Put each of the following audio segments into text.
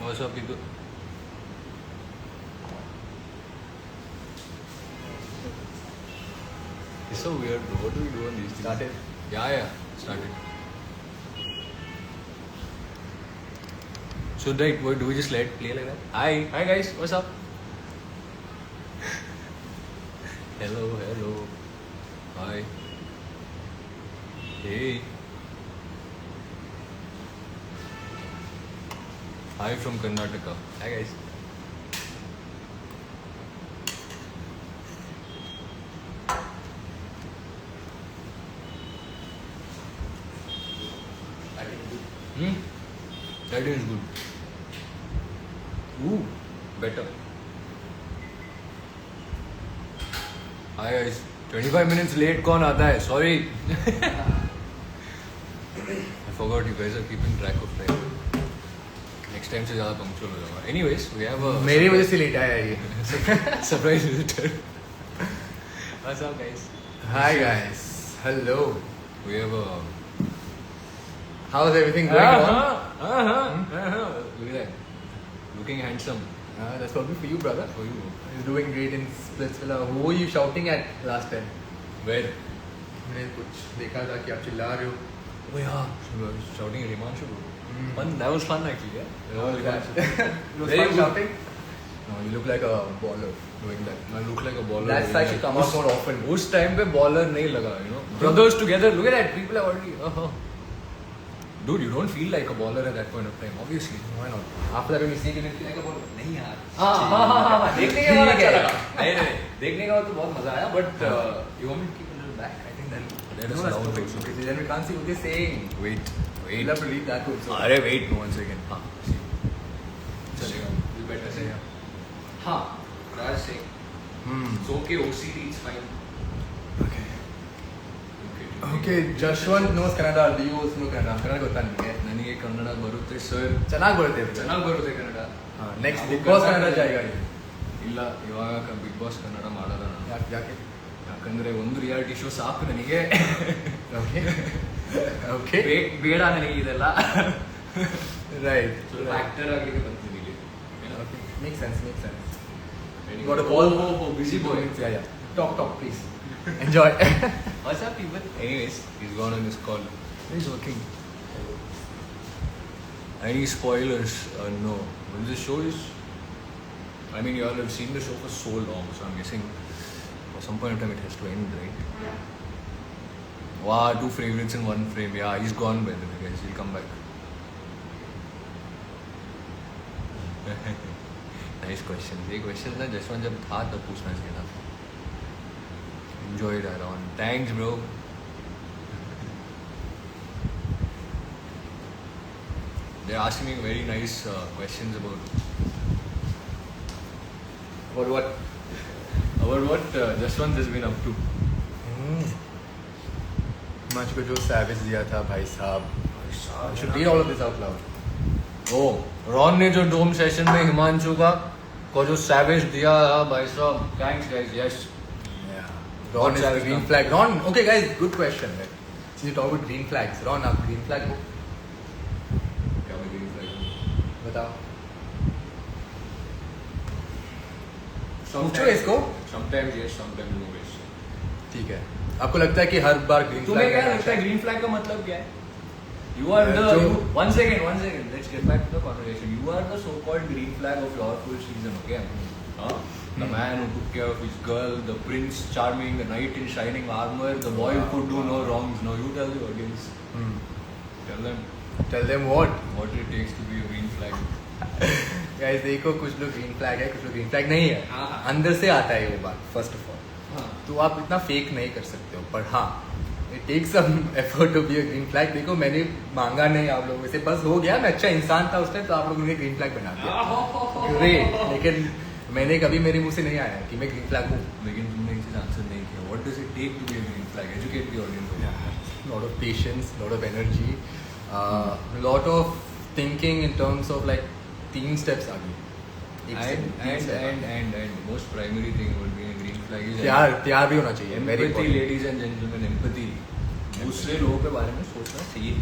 What's up, people? It's so weird, bro. What do we do on these things? Started? Yeah. Started. So, right, what do we just let it play like that? Hi guys, what's up? Hello. Hi. Hey. Hi from Karnataka. Hi guys. That is good. Ooh, better. Hi guys. 25 minutes late कौन आता है? Sorry. I forgot you guys are keeping track of time. Next time से ज़्यादा punctual हो जाऊँगा. Anyways, we have a मेरी वजह से लेट आया ये. surprise visitor. What's up, guys? Hi guys. Hello. We have a How's everything going on? Look at that. Looking handsome. That's probably for you, brother. For you. He's doing great in Splitsvilla. Who were you shouting at last time? Where? मैंने कुछ देखा था कि आप चिल्ला रहे हो. Oh yeah. Shouting at Himanshu. Fun. That was fun actually. Yeah. It was Very fun good. shouting. No, you look like a baller doing that. I look like a baller. That style should come out more often. उस time पे baller नहीं लगा, you know. Brothers together. Look at that. People are already. Dude, you don't feel like a baller at that point of time, obviously. Why not? After that when you see it, you feel like a baller. नहीं यार. हाँ. देखने के बाद अच्छा लगा. नहीं. देखने के बाद तो बहुत मजा आया, but you want me to keep a little back? I think that No, that's not right. Then we can't see what they're saying. Wait. We'll have to read that also. अरे wait, no, one second. हाँ. चलेगा. You better say. हाँ. Raj saying. It's okay. OCD, it's fine. Okay, Jashwant knows Kannada. Do you also know Kannada? Kannada ಗೊತ್ತಾ ನಿಮಗೆ? ನನಗೆ ಕನ್ನಡ ಬರುತ್ತೆ sir. ಚೆನ್ನಾಗಿ ಬರುತ್ತೆ. ಚೆನ್ನಾಗಿ ಬರುತ್ತೆ Kannada. Next big boss Kannada ಜಾಯಿಗ. ಇಲ್ಲ, ಇವಾಗ ಬಿಗ್ ಬಾಸ್ ಕನ್ನಡ ಮಾಡಲ್ಲ ನಾನು. ಯಾಕೆ? ಯಾಕಂದ್ರೆ ಒಂದು ರಿಯಾಲಿಟಿ ಶೋ ಸಾಕು ನನಗೆ. ಓಕೆ. ಬೇಡ ನನಗೆ ಇದೆಲ್ಲ. ರೈಟ್. ಸ್ವಲ್ಪ ಆಕ್ಟರ್ ಆಗ್ಲಿಕ್ಕೆ ಬಂದಿದ್ದೀನಿ ಇಲ್ಲಿ. Okay, makes sense. You got a call? Oh, busy boy. Yeah. Talk, please. Enjoy. What's up, people? Anyways, he's gone on his call. He's working. Any spoilers? No. When this show is, I mean, you all have seen the show for so long, so I'm guessing at some point in time it has to end, right? Wow, 2 favorites in 1 frame. Yeah, he's gone by the way, guys. He'll come back. Nice question. ये question ना जसवंत जब था तब पूछना चाहिए था. Enjoyed around. Thanks, bro. They're asking me very nice questions about what Jaswant has been up to. मंच को जो सैवेज दिया था भाई साहब. I should read all of this out loud. Oh, Ron ने जो डोम सेशन में हिमांशु को जो सैवेज दिया भाई साहब. Thanks, guys. Yes. Ron is the green flag. Ron, okay guys, good question. Right? Since you talk about green flags, Ron, आप green flag हो? क्या मैं green flag हूँ? बताओ. Sometimes- पूछो इसको. Sometimes yes, sometimes no. Yes. ठीक है. आपको लगता है कि हर बार green flag तुम्हें क्या है? लगता है ग्रीन फ्लैग का मतलब क्या है? You are the one second. Let's get back to the conversation. You are the so-called green flag of your full season, okay? The man who took care of his girl, the prince charming, the knight in shining armor, the boy who could do no wrongs. Now you tell the audience. Tell them what it takes to be a green flag. guys, देखो कुछ लोग green flag है, कुछ लोग green flag नहीं है. अंदर से आता है वो बात. First of all, तो आप इतना fake नहीं कर सकते हो. पर हाँ, it takes some effort to be a green flag. देखो मैंने मांगा नहीं आप लोगों से, बस हो गया. मैं अच्छा इंसान था उस टाइम, तो आप लोगों ने green flag बना दिया. Great. लेकिन मैंने कभी मेरे मुंह से नहीं आया कि मैं ग्रीन फ्लैग हूँ. लेकिन तुमने एक चीज आंसर नहीं किया. What does it take to be a green flag? Educate the audience. Lot of patience, lot of energy, lot of thinking in terms of like 3 steps आगे. And most primary thing would be a green flag is प्यार भी होना चाहिए. Very empathy, important. ladies and gentlemen, empathy. दूसरे लोगों के बारे में सोचना चाहिए.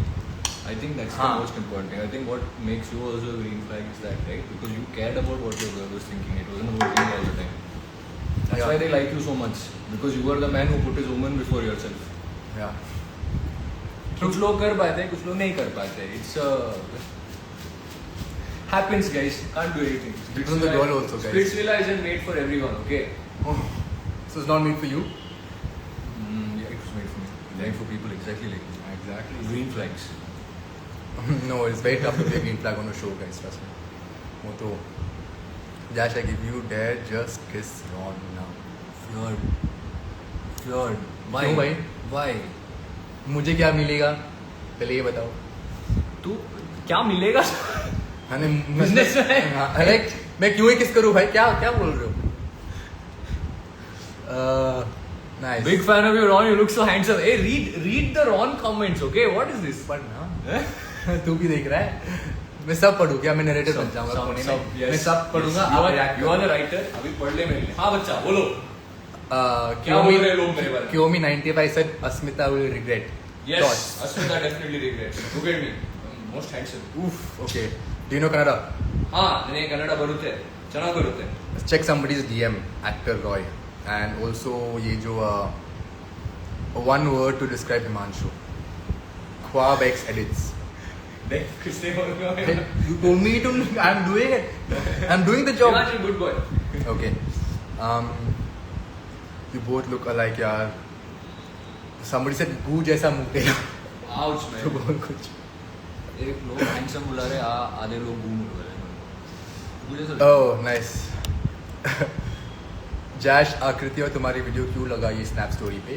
I think that's the हाँ. most important thing. I think what makes you also a green flag is that, right? Because you cared about what your girl was thinking. It wasn't about you all the time. That's Yeah. why they like you so much. Because you were the man who put his woman before yourself. Yeah. कुछ लोग कर पाते हैं, कुछ लोग नहीं कर पाते. It's happens, guys. Can't do anything. Depends on the girl also, guys. Splitsvilla isn't made for everyone, okay? Oh. So it's not made for you? Yeah, it was made for me. Made for people exactly like me. Exactly. Green flags. No, it's very tough to be a green flag on a show, guys. Trust me. वो तो Jash, I give you dare, just kiss Ron now. Fjord. Why? क्यों भाई? Why? मुझे क्या मिलेगा? पहले ये बताओ. तू क्या मिलेगा? अरे Business में? अरे मैं क्यों ही किस करूँ भाई? क्या क्या बोल रहे हो? Nice. Big fan of you, Ron. You look so handsome. Hey, read the Ron comments, okay? What is this? पढ़ ना. तू भी देख रहा है? मैं सब पढ़ूँ क्या? मैं नरेटर बन जाऊँगा कोने में. मैं सब पढ़ूंगा. You are the writer. अभी पढ़ ले मेरे लिए. हाँ बच्चा, बोलो. क्या बोल रहे हैं लोग मेरे बारे में? Kyomi 95 said Asmita will regret. Yes, Thoughts? Asmita definitely regrets. Look at me. I'm most handsome. Oof. Okay. Do you know Kannada? हाँ, ನನಗೆ ಕನ್ನಡ ಬರುತ್ತೆ. ಚೆನ್ನಾಗಿ ಬರುತ್ತೆ. Let's check somebody's DM, actor Roy, and also ये जो one word to describe Himanshu. Khwab X edits. देख किसने बोल रहा है? You told me to. I'm doing it. I'm doing the job. Himanshu, good boy. Okay. You both look alike, यार. Somebody said गू जैसा मुंह तेरा. Ouch, तो man. बोल कुछ. एक लोग हैंडसम बुला रहे, आधे लोग बूम बोल रहे हैं. मुझे तो Oh, nice. Jash, आकृति और तुम्हारी वीडियो क्यों लगा ये स्नैप स्टोरी पे?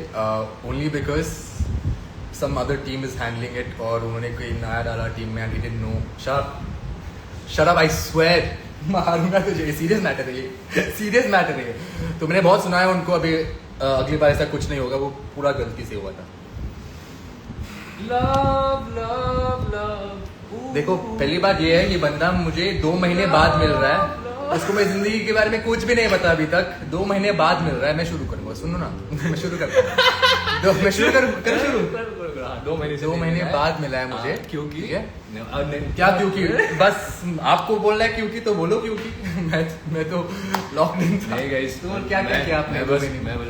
Only because some other team is handling it और उन्होंने कोई नया डाला टीम में and he didn't know. Shut up, I swear. मारूंगा तुझे. सीरियस मैटर है ये. सीरियस मैटर है ये. तो मैंने बहुत सुना है उनको अभी अगली बार ऐसा कुछ नहीं होगा. वो पूरा गलती से हुआ था. love. देखो पहली बात ये है कि बंदा मुझे 2 महीने बाद मिल रहा है. उसको मैं जिंदगी के बारे में कुछ भी नहीं पता अभी तक. 2 महीने बाद मिल रहा है. मैं शुरू करूंगा. सुनो ना. मैं शुरू करता हूँ. मैं शुरू कर शुरू. 2 महीने से 2 महीने बाद मिला है मुझे. क्योंकि ठीक है? क्या क्योंकि? बस आपको बोल रहा है क्योंकि तो बोलो क्योंकि. मैं तो लॉकड इन था. नहीं गाइस, तो क्या किया आपने? मैं बस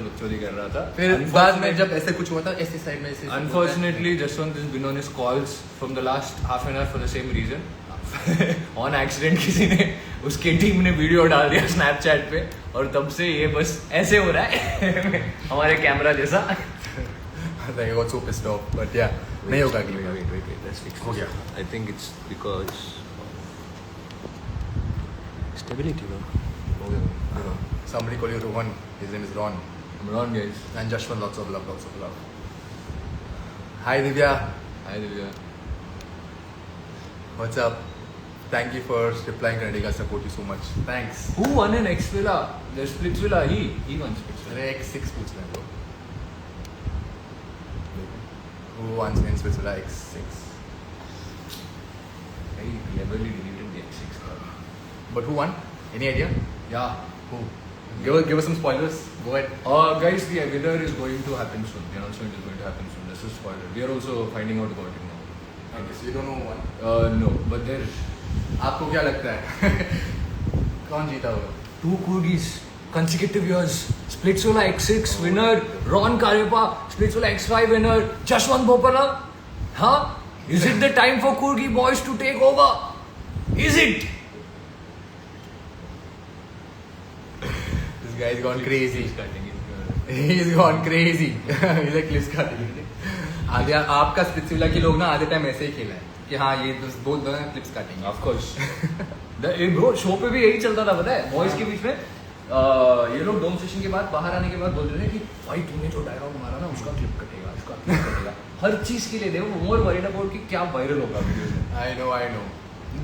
बकचोदी कर रहा था. फिर बाद में जब ऐसे कुछ हुआ था ऐसे साइड में ऐसे. Unfortunately, Jaswant has been on his calls from the last half an hour for the same reason. On accident किसी ने उसके टीम ने वीडियो डाल दिया स्नैपचैट पे और तब से ये बस ऐसे हो रहा है हमारे कैमरा जैसा. I got so pissed off, but yeah, नहीं होगा अगली बार. wait, let's fix हो this. गया. I think it's because stability, bro. हो गया. Somebody call you Rohan. His name is Ron. I'm on, guys. And Jashwant, lots of love, lots of love. Hi Divya, Hi, Divya. what's up? Thank you for replying Kannadiga, support you so much. Thanks. Who won in X-Villa? The Splitsvilla. He won Splitsvilla. अरे X6 पूछ रहे हैं लोग. Who wants in Switzerland X6? I cleverly deleted the X6 card. But who won? Any idea? Yeah. Who? Give us some spoilers. Go ahead. Guys, the winner is going to happen soon. The announcement is going to happen soon. This is spoiler. We are also finding out about it now. Okay, so you don't know who won. No, but there आपको क्या लगता है? कौन जीता होगा? 2 corgis, consecutive years. Splitsvilla X6 winner, Ron Karepa. Splitsvilla X5 winner, Jashwant Bopala. Huh? Is it the time for Corgi boys to take over? Is it? This guy's gone crazy. He's gone crazy. He's like clips cutting. आधे आपका Splitsvilla के लोग ना आधे time ऐसे ही खेला है कि हाँ ये बोल दो ना क्लिप्स काटेंगे. Of course. ब्रो शो पे भी यही चलता था पता है बॉयज के बीच में. ये लोग डोम सेशन के बाद बाहर आने के बाद बोलते थे कि भाई तूने जो डायलॉग मारा ना उसका क्लिप कटेगा, उसका क्लिप कटेगा. हर चीज के लिए दे वो मोर वरीड अबाउट कि क्या वायरल होगा वीडियो में. I know.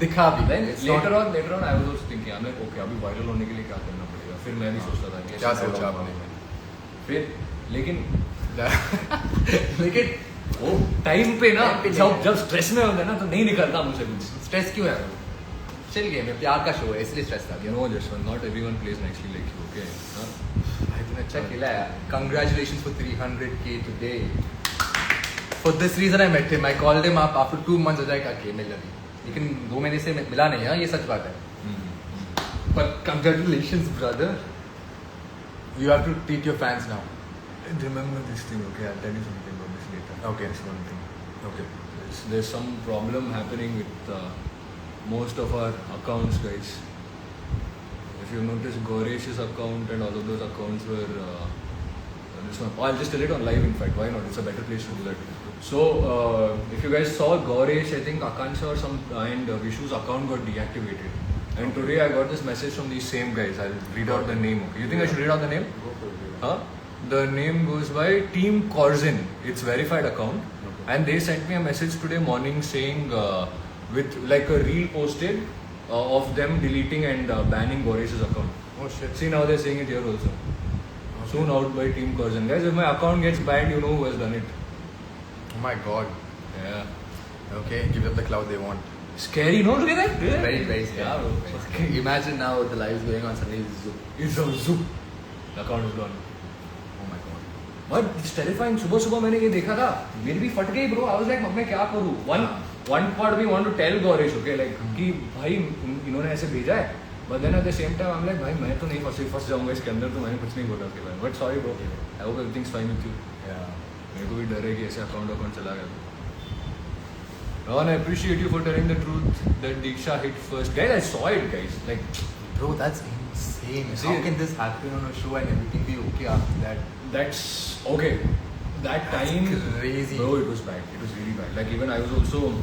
दिखा भी. Then It's later not- on I was also thinking I'm like okay अभी वायरल होने के लिए क्या करना पड़ेगा. फिर मैं भी सोचता था कि क्या ऐसे सोचा dialogue आपने? मारूं. फिर लेकिन लेकिन वो टाइम पे ना Time पे जब स्ट्रेस में होता है ना तो नहीं निकलता मुझे कुछ. स्ट्रेस क्यों है? चल गया मैं प्यार का शो है इसलिए स्ट्रेस आ गया. No, Jashwant, not everyone plays nicely like you, okay? Huh? भाई तूने अच्छा खेला है. Congratulations for 300K today. For this reason I met him. I called him up after 2 months. I was like, okay, मिल अभी. लेकिन 2 महीने से मिला नहीं है, ये सच बात है. But congratulations, brother. You have to treat your fans now. Remember this thing, okay? I'll tell you something about this later. Okay. This one thing. Okay. There's some problem happening with most of our accounts, guys. If you notice, Goresh's account and all of those accounts were this one. I'll just tell it on live. In fact, why not? It's a better place to do that. So, if you guys saw Goresh, I think Akansha or some and Vishu's account got deactivated. And today I got this message from these same guys. I'll read out the name. Okay. You think I should read out the name? Go for it. Huh? The name goes by Team Corzin. It's verified account. Okay. And they sent me a message today morning saying with like a reel posted of them deleting and banning Goresh's account. Oh shit. See, now they're saying it here also. Okay. Soon out by Team Corzin. Guys, if my account gets banned, you know who has done it. Oh my god. Yeah. Okay, give them the cloud they want. Scary, no? Look at that. Very, very scary. Yeah, bro. Okay. Imagine now the lives going on Sunday is Zoom. It's a zoop. The account is gone. Oh my god. But it's terrifying. सुबह सुबह मैंने ये देखा था. मेरी भी फट गई, bro. I was like, मैं क्या करूँ? One part we want to tell Goresh, okay, like कि भाई इन्होंने ऐसे भेजा है. But then at the same time, I'm like, भाई मैं तो नहीं फंस जाऊँगा इसके अंदर, तो मैंने कुछ नहीं बोला उसके बारे में. But sorry, bro. I hope everything's fine with you. Yeah. मेरे को भी डर है कि ऐसे अकाउंट चला गया. And I appreciate you for telling the truth that Diksha hit first. Guys, I saw it, guys. Like, Bro, that's insane. See, How can this happen on a show and everything be okay after that? that's okay. That That's time, crazy. bro, it was bad. It was really bad. Like even I was also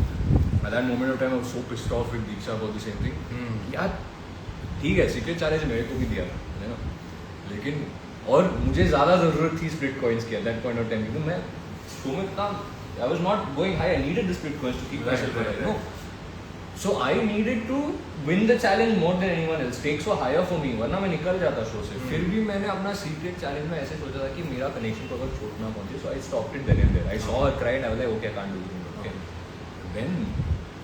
at that moment of time, I was so pissed off with Diksha about the same thing. यार ठीक है, secret challenge मेरे को भी दिया है ना, लेकिन और मुझे ज़्यादा ज़रूरत थी स्प्लिट कॉइन्स की at that point of time, क्योंकि मैं शो में था, I was not going high. I needed the split coins to keep myself alive. No, so I needed to win the challenge more than anyone else. Stakes were higher for me, वरना मैं निकल जाता show से. फिर भी मैंने अपना secret challenge में ऐसे सोचा था कि मेरा कनेक्शन को अगर चोट ना पहुंचे, so I stopped it then and there. I saw her cry and I was like, okay, I can't do it. Okay. Then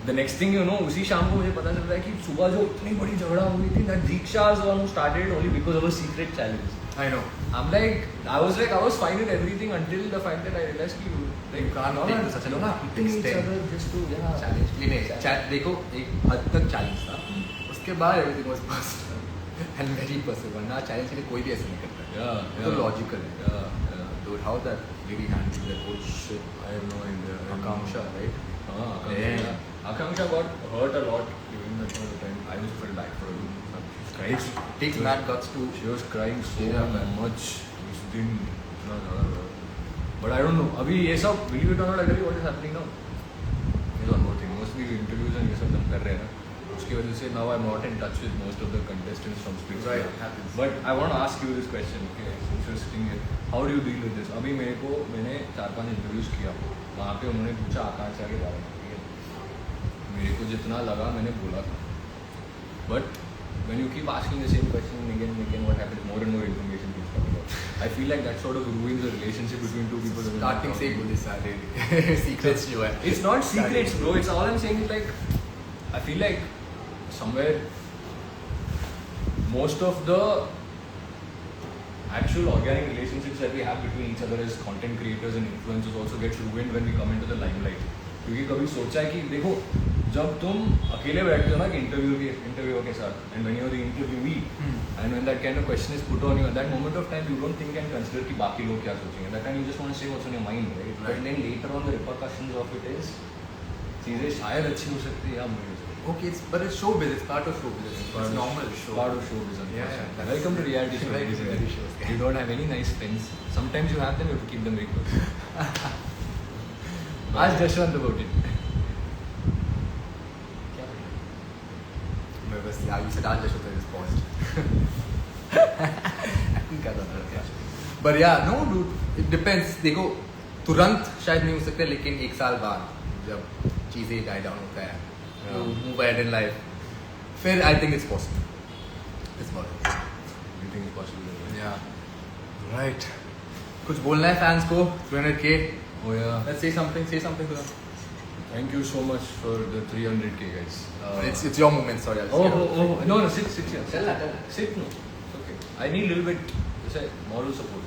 the next thing you know, उसी शाम को मुझे पता चलता है कि सुबह जो इतनी बड़ी झगड़ा हुई थी, that Diksha was the one who started it only because of a secret challenge. I know. I was fine with everything until the fact that I realized कि You can't take to such a hitting each extent. other just to Challenge. नहीं, देखो एक हद तक challenge था. उसके बाद everything was personal and very personal. वरना चैलेंज के लिए कोई भी ऐसे नहीं करता. तो लॉजिकल है. Yeah. Dude, how that lady handled that whole shit? I have no idea. Akansha, right? Akansha. Akansha got hurt a lot during that point of time. I just felt bad for her. It takes mad guts to. She was crying so Yeah. much. उस दिन इतना ज़्यादा. But I don't know. अभी ये सब believe it or not, I tell you what is happening now. There's one more thing. Mostly interviews and ये सब हम कर रहे हैं ना. उसकी वजह से now I'm not in touch with most of the contestants from Split. Right, it happens. But I want to ask you this question. Okay, since you're sitting here, how do you deal with this? अभी मैंने 4-5 interviews किया. वहाँ पे उन्होंने पूछा आकांक्षा के बारे में. ठीक है. मेरे को जितना लगा मैंने बोला था. But when you keep asking the same question again and again, what happens? More and more information keeps coming out. I feel like that sort of ruins the relationship between two people. Starting से बोले सारे secrets जो है. It's not secrets, bro. It's all I'm saying is like, I feel like somewhere most of the actual organic relationships that we have between each other as content creators and influencers also gets ruined when we come into the limelight. क्योंकि कभी सोचा है कि देखो जब तुम अकेले बैठते हो ना कि इंटरव्यूअर के साथ and when you are the interviewee and when that kind of question is put on you at that moment of time you don't think and consider कि बाकी लोग क्या सोचेंगे. That time you just want to say what's on your mind, right? But then later on the repercussions of it is चीजें शायद अच्छी हो सकती है या बुरी हो सकती है. Okay, but it's showbiz. It's part of showbiz. It's normal show. Part of showbiz. Yeah. Welcome to reality show. Welcome to reality shows. You don't have any nice friends. Sometimes you have them. You have to keep them very close. Ask Jashwant about it. मैं बस यार you said आज जैसे तो is paused. Acting कर रहा था. But yeah, no dude. It depends. देखो तुरंत शायद नहीं हो सकते, लेकिन 1 साल बाद जब चीज़ें die down होता है, you move ahead in life, फिर I think it's possible. It's possible. You think it's possible? Yeah. Right. कुछ बोलना है fans को 300K. Oh yeah. Let's say something to them. Thank you so much for the 300K, guys. It's your moment. Sorry. No, sit here. Sit, no. It's okay. I need a little bit, moral support.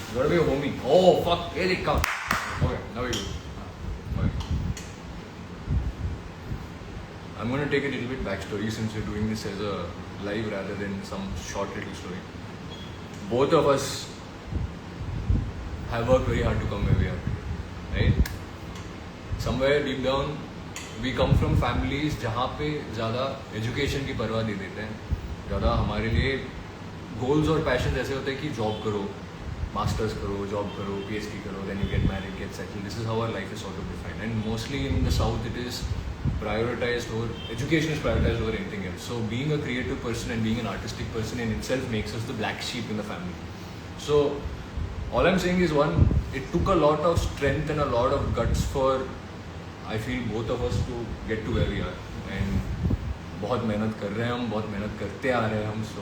You gotta be a homie. Oh fuck, here they come. Okay. Now we go. Okay. I'm going to take a little bit backstory since we're doing this as a live rather than some short little story. Both of us have worked very hard to come where we are today, right? Somewhere deep down, we come from families जहाँ पे ज़्यादा education की परवाह दे देते हैं, ज़्यादा हमारे लिए goals और passions ऐसे होते हैं कि job करो, masters करो, job करो, PhD करो, then you get married, get settled. This is how our life is sort of defined, and mostly in the south it is prioritized over education is prioritized over anything else. So being a creative person and being an artistic person in itself makes us the black sheep in the family. So all I'm saying is one, it took a lot of strength and a lot of guts for I feel both of us to get to where we are, and बहुत मेहनत कर रहे हैं हम, बहुत मेहनत करते आ रहे हैं हम. So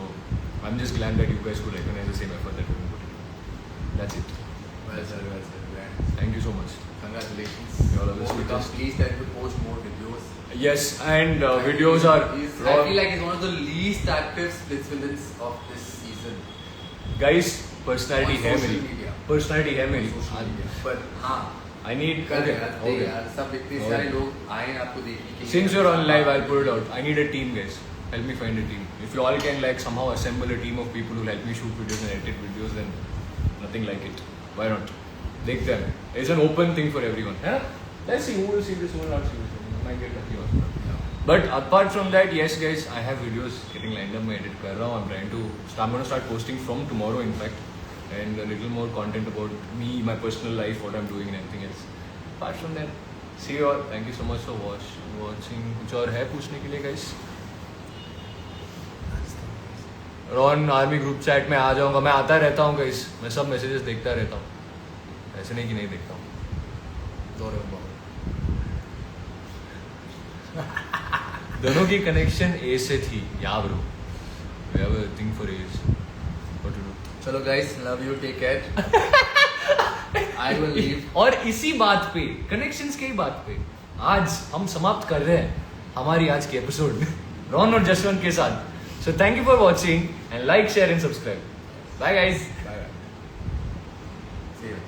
I'm just glad that you guys could recognize the same effort that we put in. That's it. Well said, well said. Thank you so much. Congratulations. You all are the Become sweetest. please try to post more videos. Yes, and videos are I feel like it's one of the least active splits villains of this season. guys personality On है social मेरी, media. personality है मेरी. Social media. But हाँ, I need कर okay, यार, okay. यार सब इतने Okay. सारे लोग आए हैं आपको देखने के लिए. Since you're on live, I'll put it out. I need a team, guys. Help me find a team. If you all can like somehow assemble a team of people who help me shoot videos and edit videos, then nothing like it. Why not? Take them. It's an open thing for everyone. Yeah? Let's see who will see this, who will not see this. I might get lucky or not. But apart from that, yes, guys, I have videos getting lined up. मैं edit कर रहा हूँ. I'm trying to. I'm going to start posting from tomorrow, in fact, and a little more content about me, my personal life, what I'm doing, and everything else. Apart from that, see you all. Thank you so much for watching. कुछ और है पूछने के लिए, guys? Ron army group chat में आ जाऊंगा. मैं आता रहता हूँ guys. मैं सब मैसेजेस देखता रहता हूँ. ऐसे नहीं कि नहीं देखता हूँ. दोनों की कनेक्शन ए से थी. या bro, we have a thing for age. What to do? चलो guys, love you, take care. I will leave. और इसी बात पे, कनेक्शंस की बात पे आज हम समाप्त कर रहे हैं हमारी आज की एपिसोड रॉन और जसवंत के साथ. So thank you for watching and like, share and subscribe. Bye guys. Bye. See you.